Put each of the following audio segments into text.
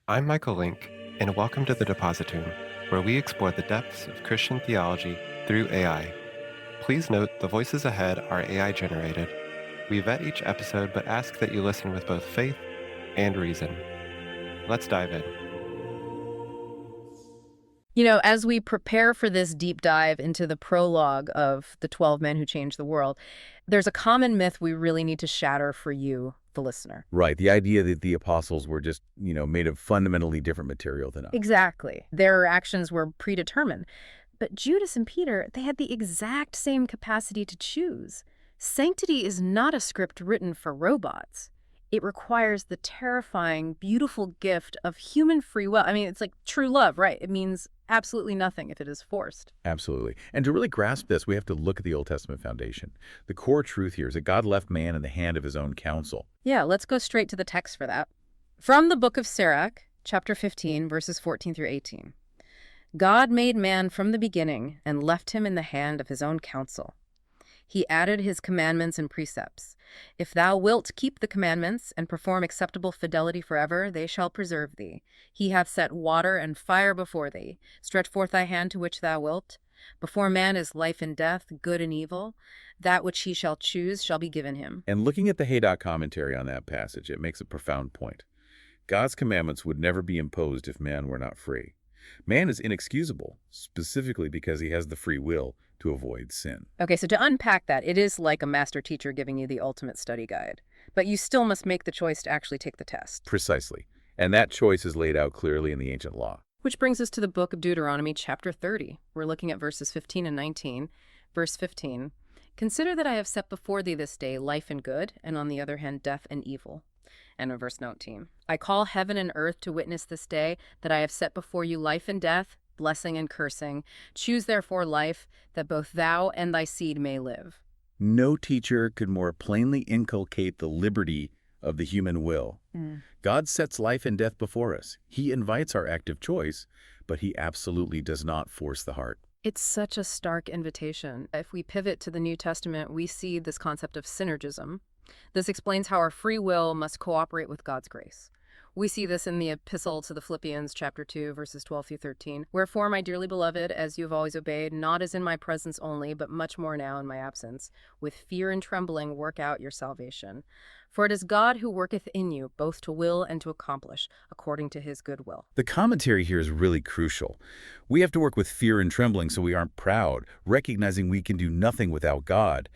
I'm Michael Link, and welcome to the Depositum, where we explore the depths of Christian theology through AI. Please note the voices ahead are AI generated. We vet each episode but ask that you listen with both faith and reason. Let's dive in. As we prepare for this deep dive into the prologue of The 12 Men Who Changed the World, there's a common myth we really need to shatter for you, the listener. Right. The idea that the apostles were just, made of fundamentally different material than us. Exactly. Their actions were predetermined. But Judas and Peter, they had the exact same capacity to choose. Sanctity is not a script written for robots. It requires the terrifying, beautiful gift of human free will. I mean, it's like true love, right? It means absolutely nothing if it is forced. Absolutely. And to really grasp this, we have to look at the Old Testament foundation. The core truth here is that God left man in the hand of his own counsel. Yeah, let's go straight to the text for that. From the book of Sirach, chapter 15, verses 14 through 18. God made man from the beginning and left him in the hand of his own counsel. He added his commandments and precepts. If thou wilt keep the commandments and perform acceptable fidelity forever, they shall preserve thee. He hath set water and fire before thee. Stretch forth thy hand to which thou wilt. Before man is life and death, good and evil. That which he shall choose shall be given him. And looking at the Haydock commentary on that passage, it makes a profound point. God's commandments would never be imposed if man were not free. Man is inexcusable, specifically because he has the free will to avoid sin. Okay, so to unpack that, it is like a master teacher giving you the ultimate study guide. But you still must make the choice to actually take the test. Precisely. And that choice is laid out clearly in the ancient law. Which brings us to the book of Deuteronomy, chapter 30. We're looking at verses 15 and 19. Verse 15, consider that I have set before thee this day life and good, and on the other hand death and evil. And in verse 19, I call heaven and earth to witness this day that I have set before you life and death, blessing and cursing. Choose therefore life, that both thou and thy seed may live. No teacher could more plainly inculcate the liberty of the human will. God sets life and death before us. He invites our active choice, but he absolutely does not force the heart. It's such a stark invitation. If we pivot to the New Testament, we see this concept of synergism. This explains how our free will must cooperate with God's grace. We see this in the epistle to the Philippians, chapter 2, verses 12 through 13. Wherefore, my dearly beloved, as you have always obeyed, not as in my presence only, but much more now in my absence, with fear and trembling work out your salvation. For it is God who worketh in you, both to will and to accomplish, according to his good will. The commentary here is really crucial. We have to work with fear and trembling so we aren't proud, recognizing we can do nothing without God.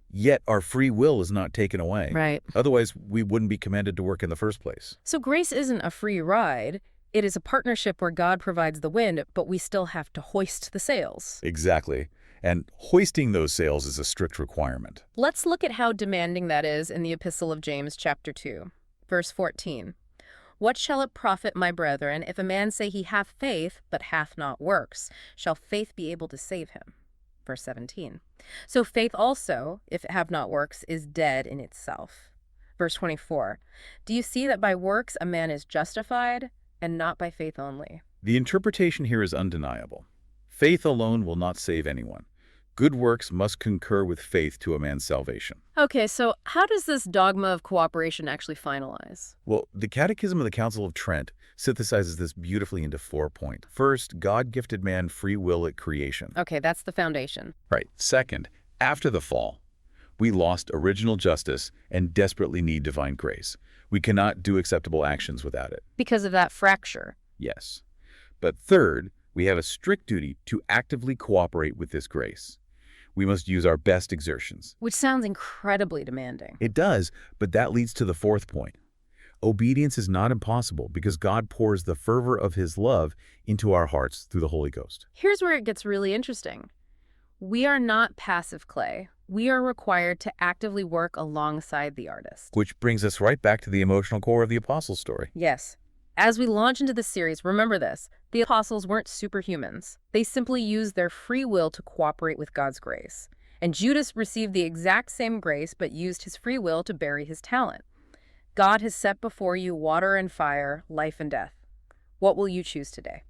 Yet our free will is not taken away. Right. Otherwise, we wouldn't be commanded to work in the first place. So grace isn't a free ride. It is a partnership where God provides the wind, but we still have to hoist the sails. Exactly. And hoisting those sails is a strict requirement. Let's look at how demanding that is in the epistle of James, chapter 2, verse 14. What shall it profit, my brethren, if a man say he hath faith, but hath not works? Shall faith be able to save him? Verse 17. So faith also, if it have not works, is dead in itself. Verse 24. Do you see that by works a man is justified, and not by faith only? The interpretation here is undeniable. Faith alone will not save anyone. Good works must concur with faith to a man's salvation. Okay, so how does this dogma of cooperation actually finalize? Well, the Catechism of the Council of Trent synthesizes this beautifully into 4 points. First, God gifted man free will at creation. Okay, that's the foundation. Right. Second, after the fall, we lost original justice and desperately need divine grace. We cannot do acceptable actions without it. Because of that fracture. Yes. But third, we have a strict duty to actively cooperate with this grace. We must use our best exertions. Which sounds incredibly demanding. It does, but that leads to the 4th point. Obedience is not impossible because God pours the fervor of his love into our hearts through the Holy Ghost. Here's where it gets really interesting. We are not passive clay. We are required to actively work alongside the artist. Which brings us right back to the emotional core of the Apostles' story. Yes. As we launch into this series, remember this. The apostles weren't superhumans. They simply used their free will to cooperate with God's grace. And Judas received the exact same grace, but used his free will to bury his talent. God has set before you water and fire, life and death. What will you choose today?